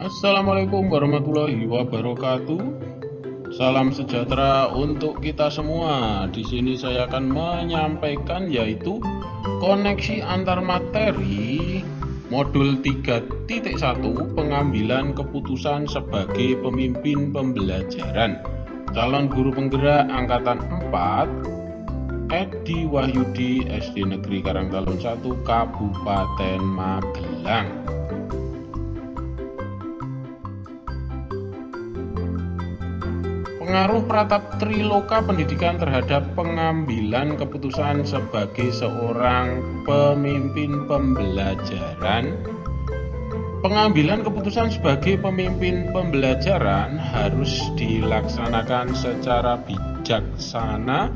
Assalamualaikum warahmatullahi wabarakatuh. Salam sejahtera untuk kita semua. Di sini saya akan menyampaikan yaitu koneksi antar materi modul 3.1 pengambilan keputusan sebagai pemimpin pembelajaran. Calon guru penggerak angkatan 4 Edi Wahyudi SD Negeri Karangtalun 1 Kabupaten Magelang. Pengaruh Pratap Triloka Pendidikan terhadap pengambilan keputusan sebagai seorang pemimpin pembelajaran. Pengambilan keputusan sebagai pemimpin pembelajaran harus dilaksanakan secara bijaksana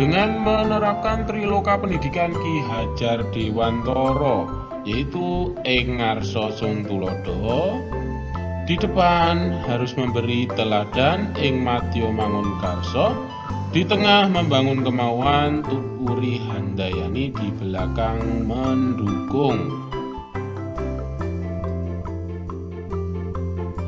dengan menerapkan Triloka Pendidikan Ki Hajar Dewantara, yaitu ing ngarsa sung tulodo. Di depan harus memberi teladan ing madya mangun karsa, di tengah membangun kemauan, tuturi handayani, di belakang mendukung.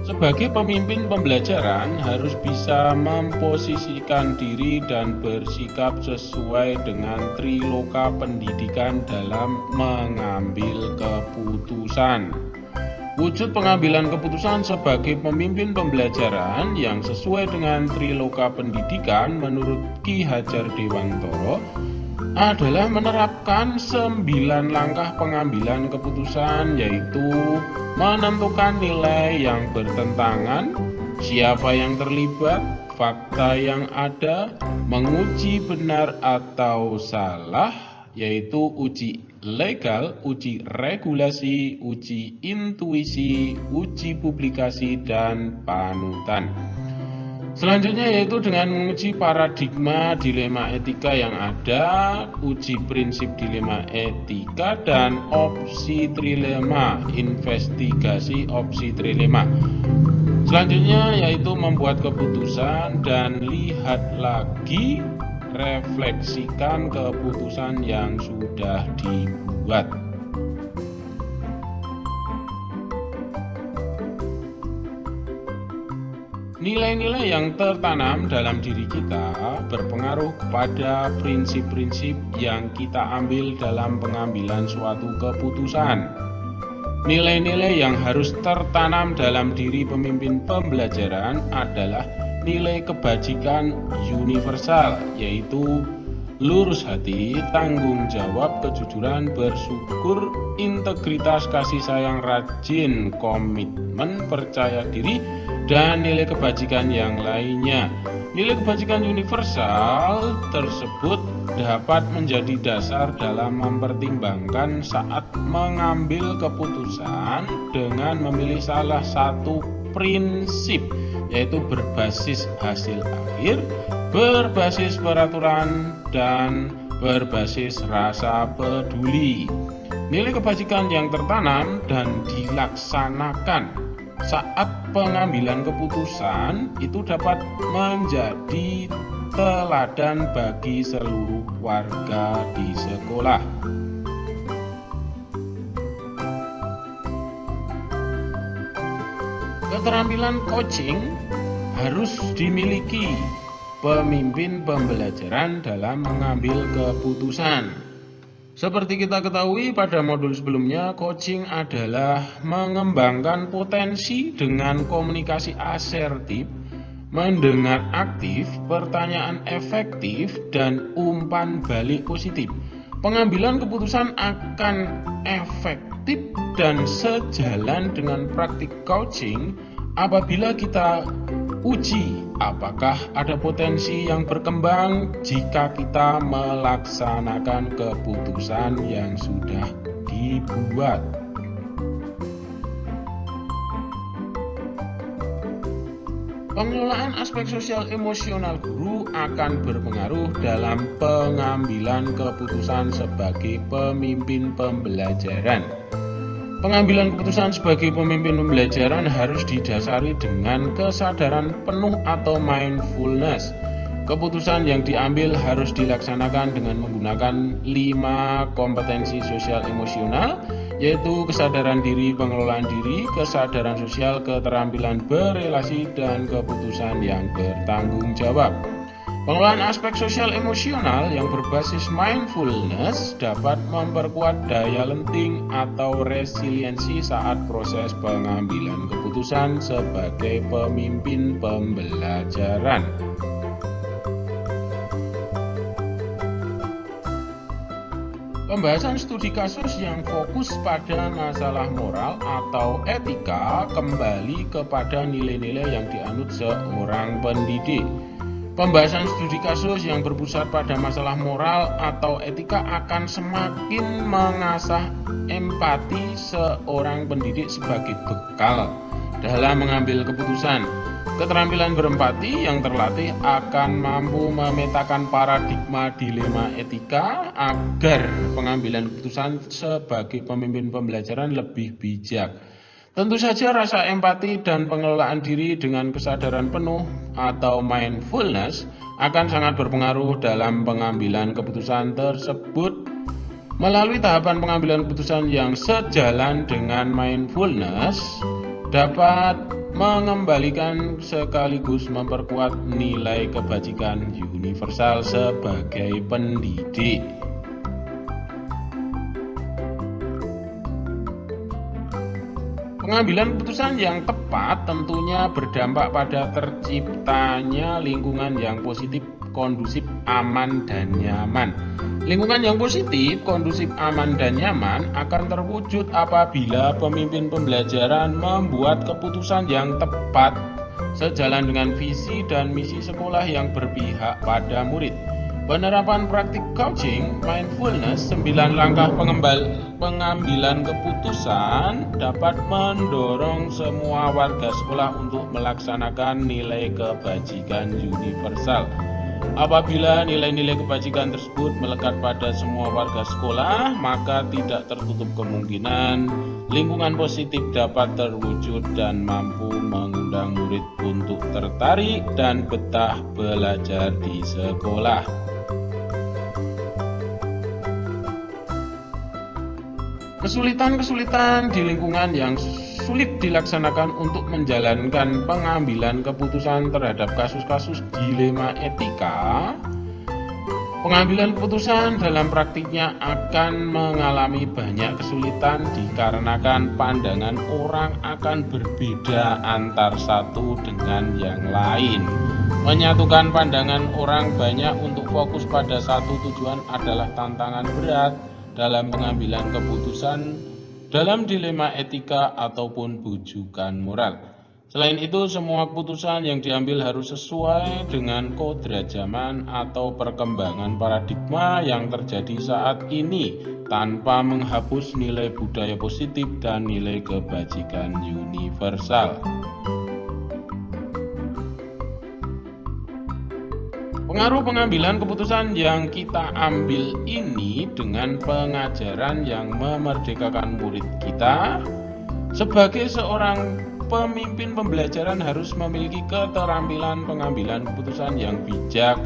Sebagai pemimpin pembelajaran harus bisa memposisikan diri dan bersikap sesuai dengan Triloka Pendidikan dalam mengambil keputusan. Wujud pengambilan keputusan sebagai pemimpin pembelajaran yang sesuai dengan Triloka Pendidikan menurut Ki Hajar Dewantara adalah menerapkan 9 langkah pengambilan keputusan, yaitu menentukan nilai yang bertentangan, siapa yang terlibat, fakta yang ada, menguji benar atau salah, yaitu uji legal, uji regulasi, uji intuisi, uji publikasi, dan panutan. Selanjutnya yaitu dengan menguji paradigma dilema etika yang ada, uji prinsip dilema etika, dan opsi trilema, investigasi opsi trilema. Selanjutnya yaitu membuat keputusan dan lihat lagi, refleksikan keputusan yang sudah dibuat. Nilai-nilai yang tertanam dalam diri kita berpengaruh kepada prinsip-prinsip yang kita ambil dalam pengambilan suatu keputusan. Nilai-nilai yang harus tertanam dalam diri pemimpin pembelajaran adalah nilai kebajikan universal, yaitu lurus hati, tanggung jawab, kejujuran, bersyukur, integritas, kasih sayang, rajin, komitmen, percaya diri, dan nilai kebajikan yang lainnya. Nilai kebajikan universal tersebut dapat menjadi dasar dalam mempertimbangkan saat mengambil keputusan dengan memilih salah satu prinsip, yaitu berbasis hasil akhir, berbasis peraturan, dan berbasis rasa peduli. Nilai kebajikan yang tertanam dan dilaksanakan saat pengambilan keputusan itu dapat menjadi teladan bagi seluruh warga di sekolah. Keterampilan coaching harus dimiliki pemimpin pembelajaran dalam mengambil keputusan. Seperti kita ketahui pada modul sebelumnya, coaching adalah mengembangkan potensi dengan komunikasi asertif, mendengar aktif, pertanyaan efektif, dan umpan balik positif. Pengambilan keputusan akan efektif dan sejalan dengan praktik coaching apabila kita uji apakah ada potensi yang berkembang jika kita melaksanakan keputusan yang sudah dibuat. Pengelolaan aspek sosial emosional guru akan berpengaruh dalam pengambilan keputusan sebagai pemimpin pembelajaran. Pengambilan keputusan sebagai pemimpin pembelajaran harus didasari dengan kesadaran penuh atau mindfulness. Keputusan yang diambil harus dilaksanakan dengan menggunakan 5 kompetensi sosial emosional, yaitu kesadaran diri, pengelolaan diri, kesadaran sosial, keterampilan berelasi, dan keputusan yang bertanggung jawab. Pengelolaan aspek sosial emosional yang berbasis mindfulness dapat memperkuat daya lenting atau resiliensi saat proses pengambilan keputusan sebagai pemimpin pembelajaran. Pembahasan studi kasus yang fokus pada masalah moral atau etika kembali kepada nilai-nilai yang dianut seorang pendidik. Pembahasan studi kasus yang berpusat pada masalah moral atau etika akan semakin mengasah empati seorang pendidik sebagai bekal dalam mengambil keputusan. Keterampilan berempati yang terlatih akan mampu memetakan paradigma dilema etika agar pengambilan keputusan sebagai pemimpin pembelajaran lebih bijak. Tentu saja rasa empati dan pengelolaan diri dengan kesadaran penuh atau mindfulness akan sangat berpengaruh dalam pengambilan keputusan tersebut. Melalui tahapan pengambilan keputusan yang sejalan dengan mindfulness dapat mengembalikan sekaligus memperkuat nilai kebajikan universal sebagai pendidik. Pengambilan keputusan yang tepat tentunya berdampak pada terciptanya lingkungan yang positif, kondusif, aman, dan nyaman. Lingkungan yang positif, kondusif, aman, dan nyaman akan terwujud apabila pemimpin pembelajaran membuat keputusan yang tepat sejalan dengan visi dan misi sekolah yang berpihak pada murid. Penerapan praktik coaching mindfulness 9 langkah pengambilan keputusan dapat mendorong semua warga sekolah untuk melaksanakan nilai kebajikan universal. Apabila nilai-nilai kebajikan tersebut melekat pada semua warga sekolah, maka tidak tertutup kemungkinan lingkungan positif dapat terwujud dan mampu mengundang murid untuk tertarik dan betah belajar di sekolah. Kesulitan-kesulitan di lingkungan yang sulit dilaksanakan untuk menjalankan pengambilan keputusan terhadap kasus-kasus dilema etika. Pengambilan keputusan dalam praktiknya akan mengalami banyak kesulitan dikarenakan pandangan orang akan berbeda antar satu dengan yang lain. Menyatukan pandangan orang banyak untuk fokus pada satu tujuan adalah tantangan berat dalam pengambilan keputusan dalam dilema etika ataupun bujukan moral. Selain itu, semua keputusan yang diambil harus sesuai dengan kodrat zaman atau perkembangan paradigma yang terjadi saat ini tanpa menghapus nilai budaya positif dan nilai kebajikan universal. Pengaruh pengambilan keputusan yang kita ambil ini dengan pengajaran yang memerdekakan murid kita. Sebagai seorang pemimpin pembelajaran harus memiliki keterampilan pengambilan keputusan yang bijak.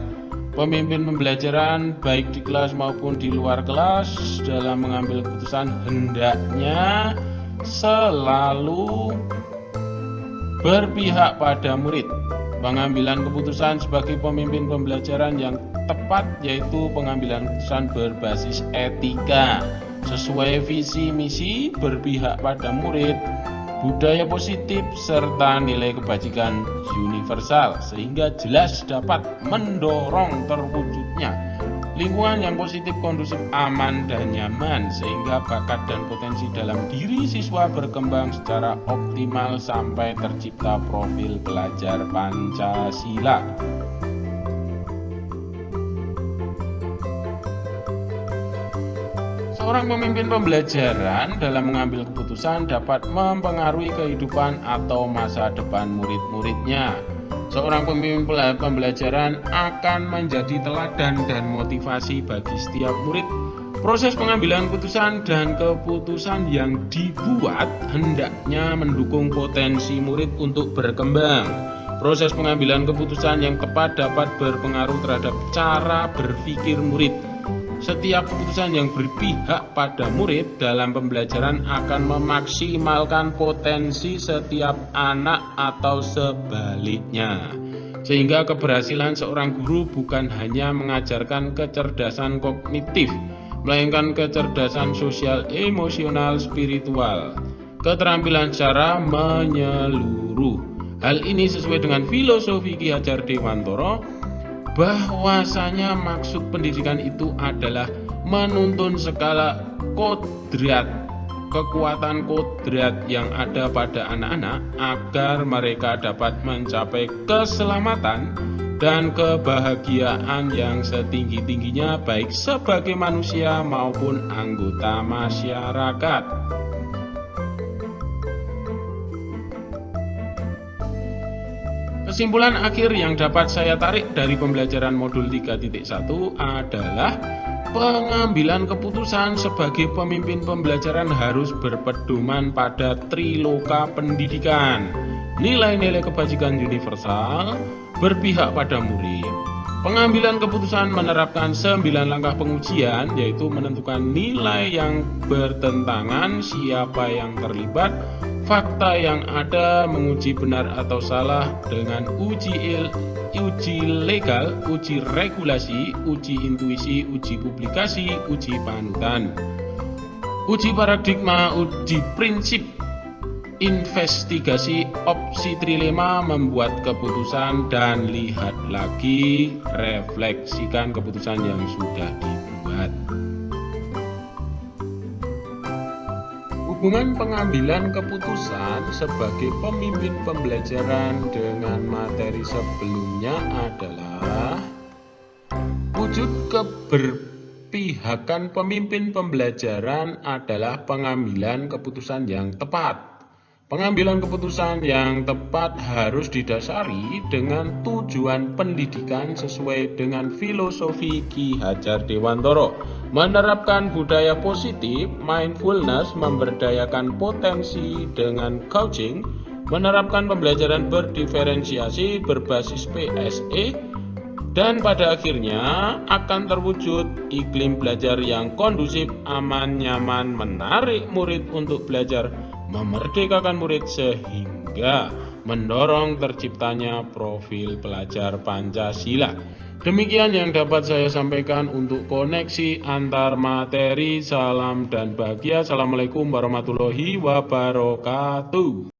Pemimpin pembelajaran baik di kelas maupun di luar kelas dalam mengambil keputusan hendaknya selalu berpihak pada murid. Pengambilan keputusan sebagai pemimpin pembelajaran yang tepat yaitu pengambilan keputusan berbasis etika, sesuai visi misi, berpihak pada murid, budaya positif, serta nilai kebajikan universal, sehingga jelas dapat mendorong terwujudnya lingkungan yang positif, kondusif, aman, dan nyaman, sehingga bakat dan potensi dalam diri siswa berkembang secara optimal sampai tercipta profil pelajar Pancasila. Seorang pemimpin pembelajaran dalam mengambil keputusan dapat mempengaruhi kehidupan atau masa depan murid-muridnya. Seorang pemimpin pembelajaran akan menjadi teladan dan motivasi bagi setiap murid. Proses pengambilan keputusan dan keputusan yang dibuat hendaknya mendukung potensi murid untuk berkembang. Proses pengambilan keputusan yang tepat dapat berpengaruh terhadap cara berpikir murid. Setiap keputusan yang berpihak pada murid dalam pembelajaran akan memaksimalkan potensi setiap anak atau sebaliknya. Sehingga keberhasilan seorang guru bukan hanya mengajarkan kecerdasan kognitif, melainkan kecerdasan sosial, emosional, spiritual, keterampilan secara menyeluruh. Hal ini sesuai dengan filosofi Ki Hajar Dewantara, bahwasanya maksud pendidikan itu adalah menuntun segala kodrat, kekuatan kodrat yang ada pada anak-anak agar mereka dapat mencapai keselamatan dan kebahagiaan yang setinggi-tingginya baik sebagai manusia maupun anggota masyarakat. Kesimpulan akhir yang dapat saya tarik dari pembelajaran modul 3.1 adalah pengambilan keputusan sebagai pemimpin pembelajaran harus berpedoman pada triloka pendidikan, nilai-nilai kebajikan universal, berpihak pada murid. Pengambilan keputusan menerapkan 9 langkah pengujian, yaitu menentukan nilai yang bertentangan, siapa yang terlibat, fakta yang ada, menguji benar atau salah dengan uji legal, uji regulasi, uji intuisi, uji publikasi, uji panutan, uji paradigma, uji prinsip, investigasi, opsi trilema, membuat keputusan, dan lihat lagi, refleksikan keputusan yang sudah dibuat. Hubungan pengambilan keputusan sebagai pemimpin pembelajaran dengan materi sebelumnya adalah wujud keberpihakan pemimpin pembelajaran adalah pengambilan keputusan yang tepat. Pengambilan keputusan yang tepat harus didasari dengan tujuan pendidikan sesuai dengan filosofi Ki Hajar Dewantara, menerapkan budaya positif, mindfulness, memberdayakan potensi dengan coaching, menerapkan pembelajaran berdiferensiasi berbasis PSE, dan pada akhirnya akan terwujud iklim belajar yang kondusif, aman, nyaman, menarik murid untuk belajar, memerdekakan murid sehingga mendorong terciptanya profil pelajar Pancasila. Demikian yang dapat saya sampaikan untuk koneksi antar materi. Salam dan bahagia. Assalamualaikum warahmatullahi wabarakatuh.